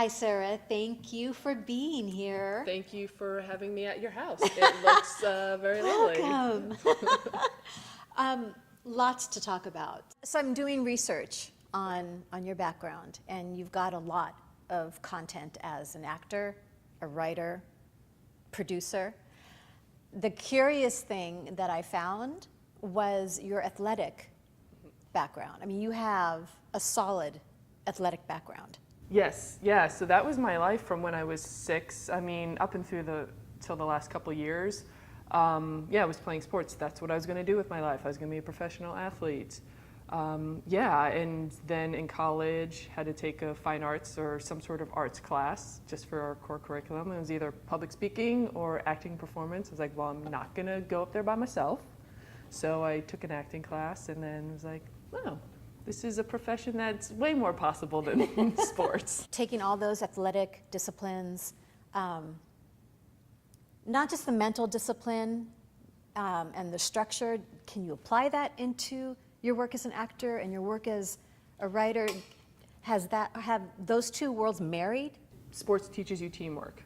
Hi, Sarah. Thank you for being here. Thank you for having me at your house. It looks very lovely. Welcome. Lots to talk about. So I'm doing research on your background, and you've got a lot of content as an actor, a writer, producer. The curious thing that I found was your athletic background. I mean, you have a solid athletic background. Yes, yeah. So that was my life from when I was 6. I mean, up and through till the last couple of years. I was playing sports. That's what I was going to do with my life. I was going to be a professional athlete. And then in college, had to take a fine arts or some sort of arts class just for our core curriculum. It was either public speaking or acting performance. I was like, well, I'm not going to go up there by myself. So I took an acting class and then was like, oh, this is a profession that's way more possible than sports. Taking all those athletic disciplines, not just the mental discipline and the structure, can you apply that into your work as an actor and your work as a writer? Have those two worlds married? Sports teaches you teamwork.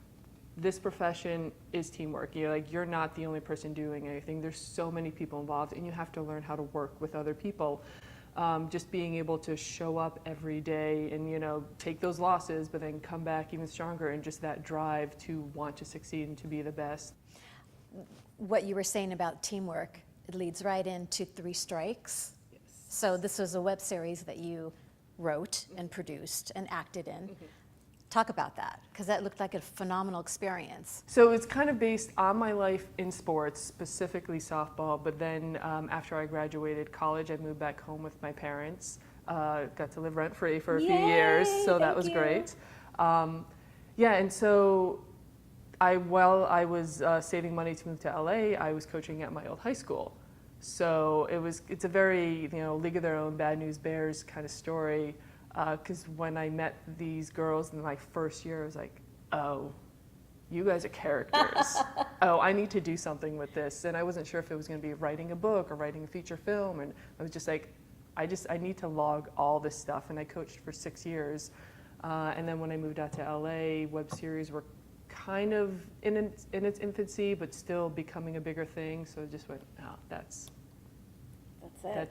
This profession is teamwork. You're not the only person doing anything. There's so many people involved, and you have to learn how to work with other people. Just being able to show up every day and take those losses, but then come back even stronger, and just that drive to want to succeed and to be the best. What you were saying about teamwork, it leads right into 3 Strikes. Yes. So this was a web series that you wrote and produced and acted in. Talk about that, because that looked like a phenomenal experience. So it's kind of based on my life in sports, specifically softball, but then after I graduated college, I moved back home with my parents. Got to live rent-free for a few years, so that was great. And so while I was saving money to move to LA, I was coaching at my old high school. So it's a very League of Their Own, Bad News Bears kind of story. Because when I met these girls in my first year, I was like, oh, you guys are characters. Oh, I need to do something with this. And I wasn't sure if it was going to be writing a book or writing a feature film. And I was just like, I need to log all this stuff. And I coached for 6 years. And then when I moved out to LA, web series were kind of in its infancy, but still becoming a bigger thing. So I just went, oh, that's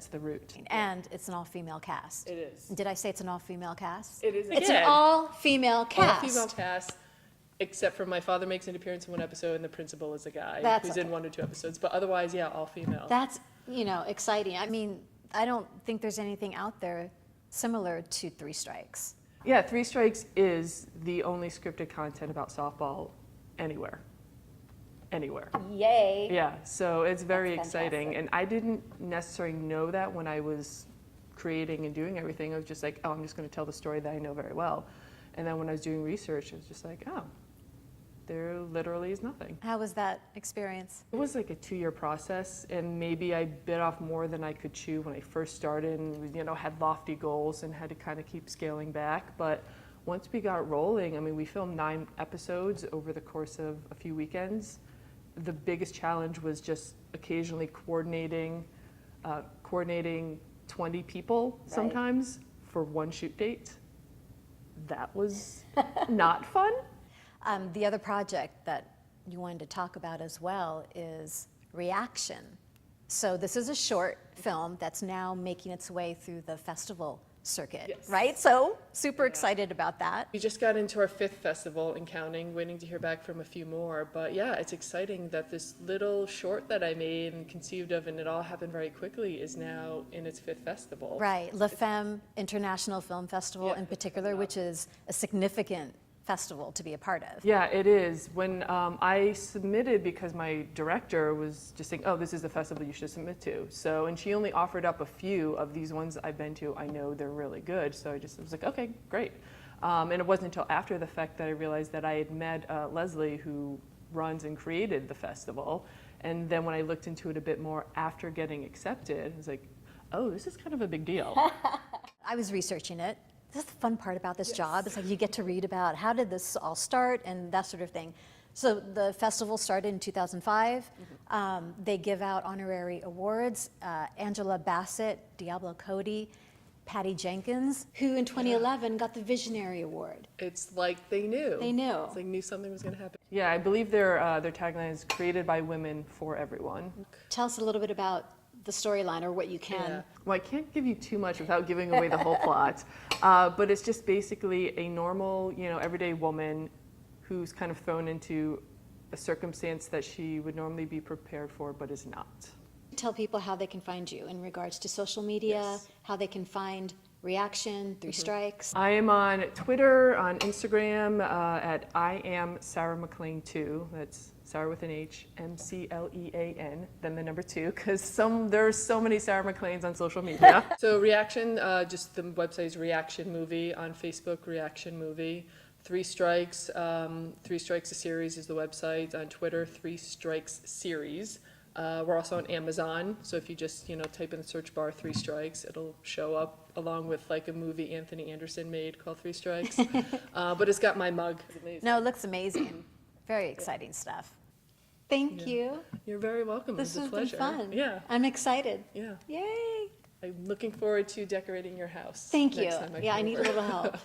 the route. And it's an all-female cast. It is. Did I say it's an all-female cast? It is. It's an all-female cast. All-female cast, except for my father makes an appearance in one episode, and the principal is a guy who's in 1 or 2 episodes. But otherwise, yeah, all-female. That's exciting. I mean, I don't think there's anything out there similar to 3 Strikes. Yeah, 3 Strikes is the only scripted content about softball anywhere. Yay. Yeah, so it's very exciting. And I didn't necessarily know that when I was creating and doing everything. I was just like, oh, I'm just going to tell the story that I know very well. And then when I was doing research, I was just like, oh, there literally is nothing. How was that experience? It was like a 2-year process, and maybe I bit off more than I could chew when I first started and had lofty goals and had to kind of keep scaling back. But once we got rolling, I mean, we filmed 9 episodes over the course of a few weekends. The biggest challenge was just occasionally coordinating 20 people sometimes for one shoot date. That was not fun. The other project that you wanted to talk about as well is Reaction. So this is a short film that's now making its way through the festival circuit, right? So super excited about that. We just got into our 5th festival and counting, waiting to hear back from a few more. But yeah, it's exciting that this little short that I made and conceived of, and it all happened very quickly, is now in its 5th festival. Right, La Femme International Film Festival in particular, which is a significant festival to be a part of. Yeah, it is. When I submitted, because my director was just saying, oh, this is the festival you should submit to. So, and she only offered up a few of these ones I've been to. I know they're really good. So I was like, okay, great. And it wasn't until after the fact that I realized that I had met Leslie, who runs and created the festival. And then when I looked into it a bit more after getting accepted, I was like, oh, this is kind of a big deal. I was researching it. This is the fun part about this job. It's like you get to read about how did this all start and that sort of thing. So the festival started in 2005. They give out honorary awards. Angela Bassett, Diablo Cody, Patty Jenkins, who in 2011 got the Visionary Award. It's like they knew. They knew. It's like knew something was going to happen. Yeah, I believe their tagline is created by women for everyone. Tell us a little bit about the storyline, or what you can. Yeah. Well, I can't give you too much without giving away the whole plot, but it's just basically a normal, everyday woman who's kind of thrown into a circumstance that she would normally be prepared for, but is not. Tell people how they can find you in regards to social media, Yes. how they can find Reaction, Three Strikes. I am on Twitter, on Instagram, at I am Sarah McLean 2. That's Sarah with an H, MCLEAN, then the number 2, because there's so many Sarah McLeans on social media. So Reaction, just the website is Reaction Movie. On Facebook, Reaction Movie. Three Strikes, Three Strikes a Series is the website. On Twitter, Three Strikes Series. We're also on Amazon, so if you just type in the search bar Three Strikes, it'll show up along with like a movie Anthony Anderson made called Three Strikes. But it's got my mug. It's amazing. No, it looks amazing. Very exciting stuff. Thank you. You're very welcome. This It was has a pleasure. been fun. Yeah. I'm excited. Yeah. Yay. I'm looking forward to decorating your house. Thank you. next time Yeah, I come need a over. little help.